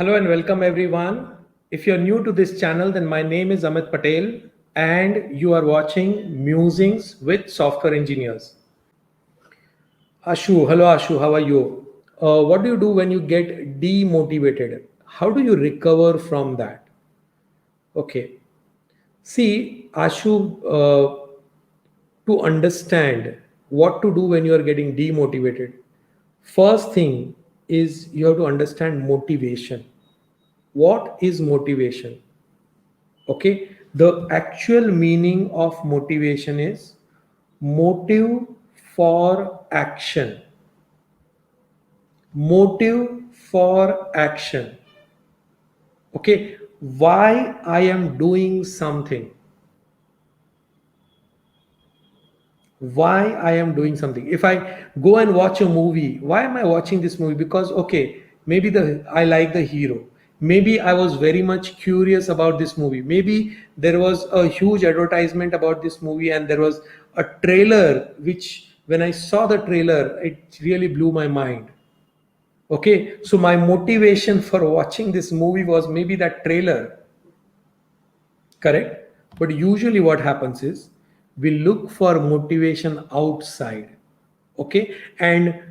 Hello and welcome everyone. If you're new to this channel, then my name is Amit Patel and you are watching Musings with Software Engineers. Hello Ashu, how are you? What do you do when you get demotivated? How do you recover from that? Okay. See, to understand what to do when you are getting demotivated, first thing is you have to understand motivation. What is motivation? Okay, the actual meaning of motivation is motive for action. Motive for action. Okay, why I am doing something. Why I am doing something. If I go and watch a movie, why am I watching this movie? Because okay, maybe the I like the hero. Maybe I was very much curious about this movie. Maybe there was a huge advertisement about this movie and there was a trailer which when I saw the trailer, it really blew my mind. Okay, so my motivation for watching this movie was maybe that trailer. Correct? But usually what happens is we look for motivation outside. Okay? And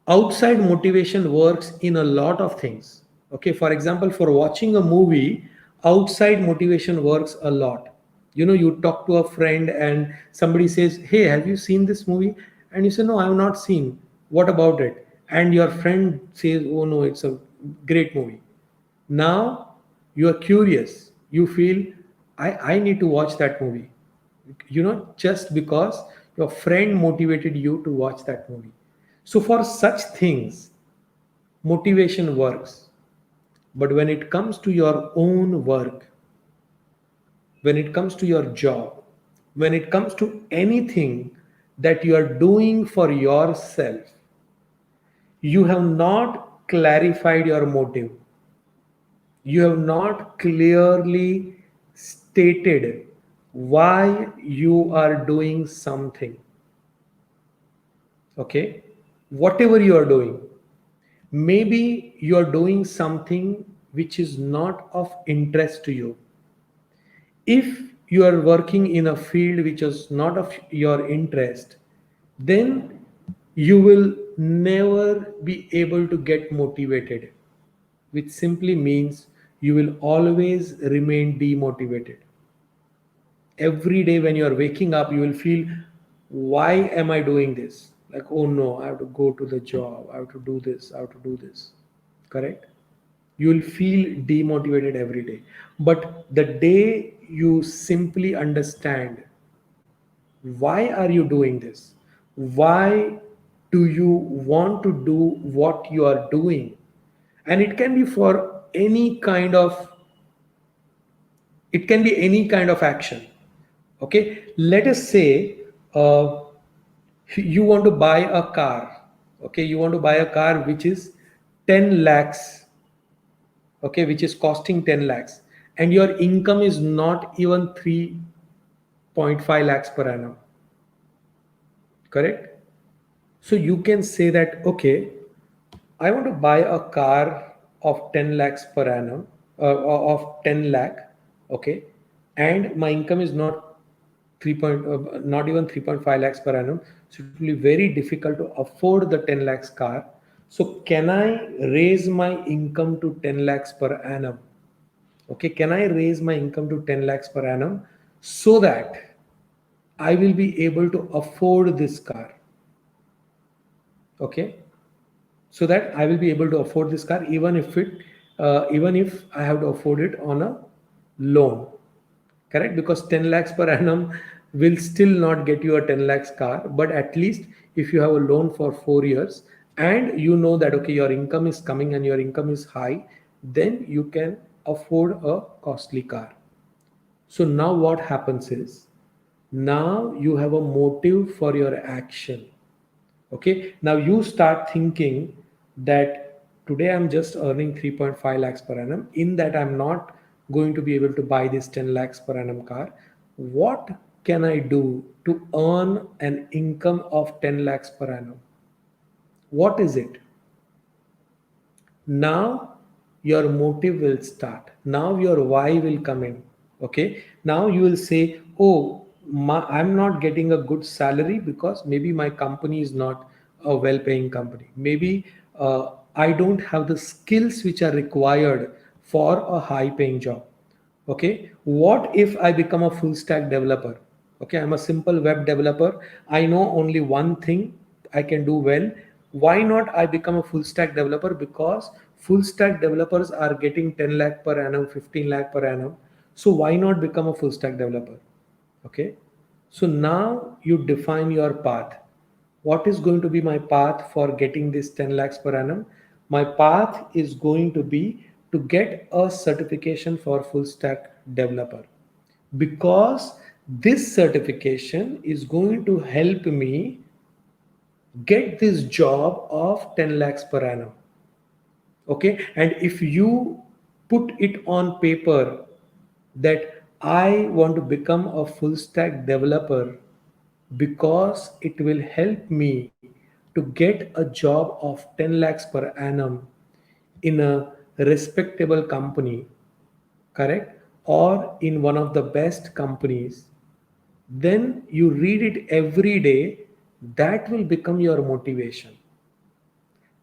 outside motivation works in a lot of things. Okay? For example, for watching a movie, outside motivation works a lot. You know, you talk to a friend and somebody says, "Hey, have you seen this movie?" And you say, "No, I have not seen. What about it?" And your friend says, "Oh, no, it's a great movie." Now you are curious. You feel, I need to watch that movie. Just because your friend motivated you to watch that movie. So for such things, motivation works. But when it comes to your own work, when it comes to your job, when it comes to anything that you are doing for yourself, you have not clarified your motive. You have not clearly stated why you are doing something. Okay, whatever you are doing, maybe you are doing something which is not of interest to you. If you are working in a field which is not of your interest, then you will never be able to get motivated, which simply means you will always remain demotivated. Every day when you are waking up, you will feel, why am I doing this? Like, oh no, I have to go to the job, I have to do this, I have to do this. Correct? You will feel demotivated every day. But the day you simply understand, why are you doing this? Why do you want to do what you are doing? And it can be for any kind of, it can be any kind of action. Okay, let us say you want to buy a car. Okay, you want to buy a car which is 10 lakhs. Okay, which is costing 10 lakhs, and your income is not even 3.5 lakhs per annum. Correct? So you can say that, okay, I want to buy a car of 10 lakhs per annum, of 10 lakh, okay, and my income is not even 3.5 lakhs per annum, so it will be very difficult to afford the 10 lakhs car. So can I raise my income to 10 lakhs per annum? Okay, can I raise my income to 10 lakhs per annum so that I will be able to afford this car? Okay, so that I will be able to afford this car even if I have to afford it on a loan. Correct? Because 10 lakhs per annum will still not get you a 10 lakhs car, but at least if you have a loan for 4 years and you know that okay, your income is coming and your income is high, then you can afford a costly car. So now what happens is, now you have a motive for your action. Okay, now you start thinking that today I'm just earning 3.5 lakhs per annum. In that, I'm not going to be able to buy this 10 lakhs per annum car. What can I do to earn an income of 10 lakhs per annum? What is it? Now your motive will start. Now your why will come in. Okay. Now you will say, oh, I'm not getting a good salary because maybe my company is not a well paying company. Maybe I don't have the skills which are required for a high paying job. Okay, what if I become a full stack developer? Okay, I'm a simple web developer. I know only one thing I can do well. Why not I become a full stack developer? Because full stack developers are getting 10 lakh per annum, 15 lakh per annum. So why not become a full stack developer? Okay, so now you define your path. What is going to be my path for getting this 10 lakhs per annum? My path is going to be to get a certification for full stack developer, because this certification is going to help me get this job of 10 lakhs per annum. Okay, and if you put it on paper that I want to become a full stack developer because it will help me to get a job of 10 lakhs per annum in a respectable company, correct, or in one of the best companies, then you read it every day. That will become your motivation.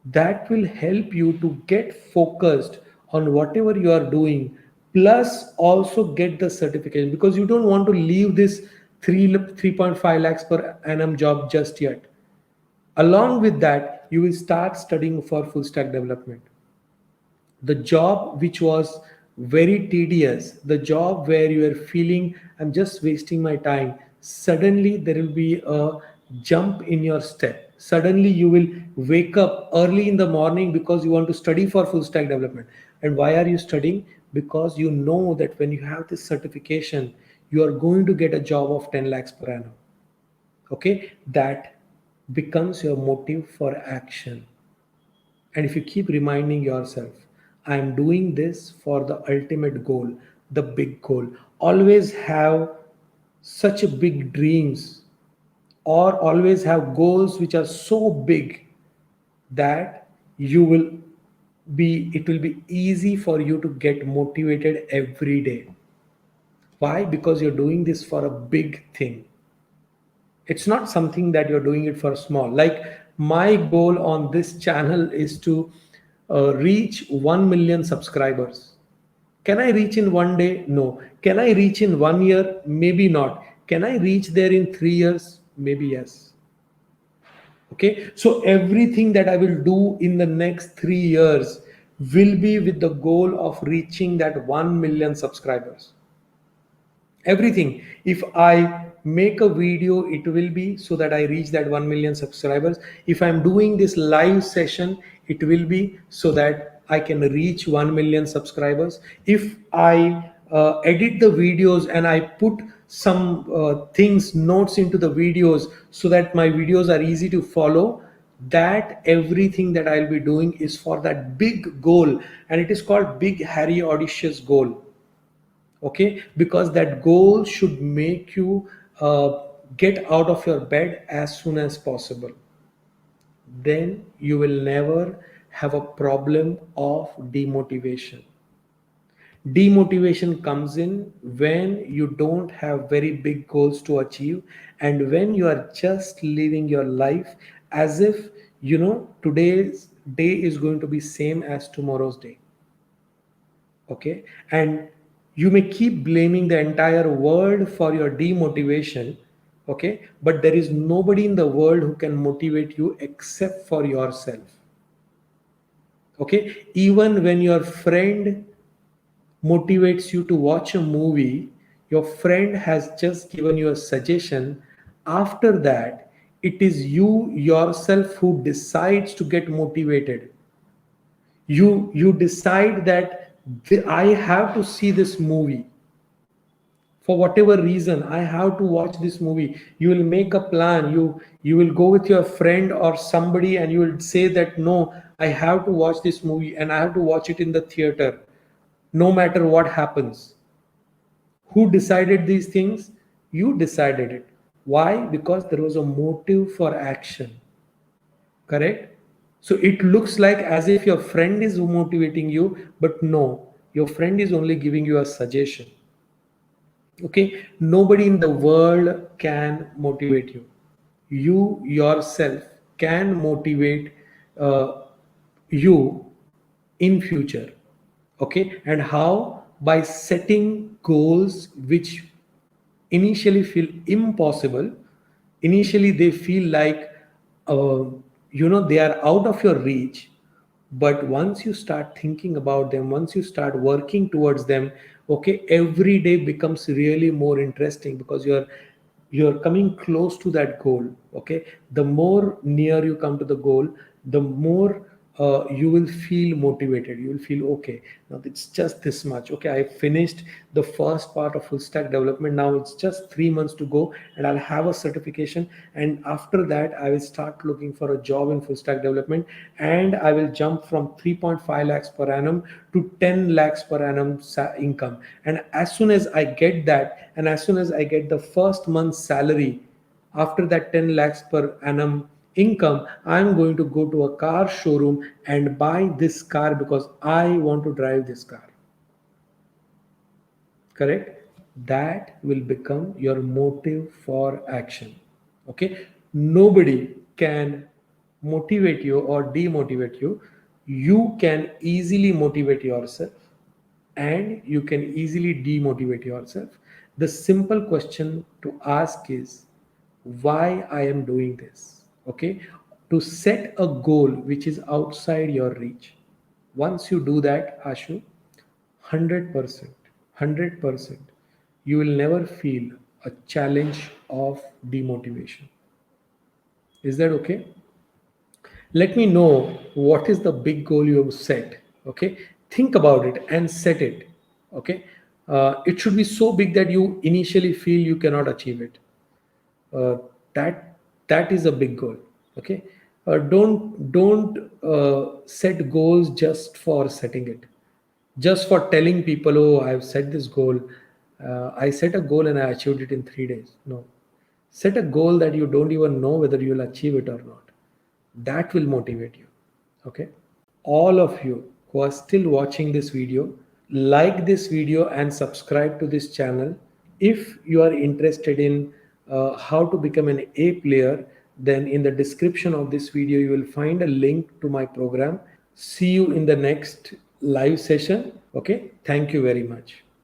That will help you to get focused on whatever you are doing, plus also get the certification, because you don't want to leave this 3.5 lakhs per annum job just yet. Along with that, you will start studying for full stack development. The job which was very tedious, the job where you are feeling I'm just wasting my time, suddenly there will be a jump in your step. Suddenly you will wake up early in the morning because you want to study for full stack development. And why are you studying? Because you know that when you have this certification, you are going to get a job of 10 lakhs per annum. Okay, that becomes your motive for action. And if you keep reminding yourself, I am doing this for the ultimate goal, the big goal. Always have such a big dreams, or always have goals which are so big that you will it will be easy for you to get motivated every day. Why? Because you're doing this for a big thing. It's not something that you're doing it for small. Like, my goal on this channel is to reach 1 million subscribers. Can I reach in one day? No. Can I reach in 1 year? Maybe not. Can I reach there in 3 years? Maybe yes. Okay, so everything that I will do in the next 3 years will be with the goal of reaching that 1 million subscribers. Everything. If I make a video, it will be so that I reach that 1 million subscribers. If I'm doing this live session, it will be so that I can reach 1 million subscribers. If I edit the videos and I put some things, notes into the videos so that my videos are easy to follow, that everything that I'll be doing is for that big goal, and it is called big hairy audacious goal. Okay, because that goal should make you get out of your bed as soon as possible. Then you will never have a problem of demotivation. Demotivation comes in when you don't have very big goals to achieve, and when you are just living your life as if today's day is going to be same as tomorrow's day. Okay, and you may keep blaming the entire world for your demotivation. Okay, but there is nobody in the world who can motivate you except for yourself. Okay, even when your friend motivates you to watch a movie, your friend has just given you a suggestion. After that, it is you yourself who decides to get motivated. You decide that I have to see this movie. For whatever reason, I have to watch this movie. You will make a plan. You will go with your friend or somebody and you will say that no, I have to watch this movie and I have to watch it in the theater, no matter what happens. Who decided these things? You decided it. Why? Because there was a motive for action. Correct? So it looks like as if your friend is motivating you, but no, your friend is only giving you a suggestion. Okay, nobody in the world can motivate you. You yourself can motivate uh, you in future. Okay, and how? By setting goals which initially feel impossible. Initially they feel like uh, they are out of your reach, but once you start thinking about them, once you start working towards them, okay, every day becomes really more interesting because you're coming close to that goal. Okay, the more near you come to the goal, the more you will feel motivated. You will feel, okay, now it's just this much. Okay, I finished the first part of full stack development. Now it's just 3 months to go and I'll have a certification, and after that I will start looking for a job in full stack development, and I will jump from 3.5 lakhs per annum to 10 lakhs per annum income. And as soon as I get that, and as soon as I get the first month's salary, after that 10 lakhs per annum income, I'm going to go to a car showroom and buy this car because I want to drive this car. Correct? That will become your motive for action. Okay, nobody can motivate you or demotivate you. You can easily motivate yourself and you can easily demotivate yourself. The simple question to ask is, why I am doing this? Okay, to set a goal which is outside your reach. Once you do that, Ashu, 100%, 100%, you will never feel a challenge of demotivation. Is that okay? Let me know what is the big goal you have set. Okay, think about it and set it. Okay, it should be so big that you initially feel you cannot achieve it. uh, that that is a big goal. Okay, don't set goals just for setting it, just for telling people, oh, I've set this goal. I set a goal and I achieved it in 3 days. No, set a goal that you don't even know whether you'll achieve it or not. That will motivate you. Okay, all of you who are still watching this video, like this video and subscribe to this channel. If you are interested in how to become an A player, then in the description of this video you will find a link to my program. See you in the next live session. Okay, thank you very much.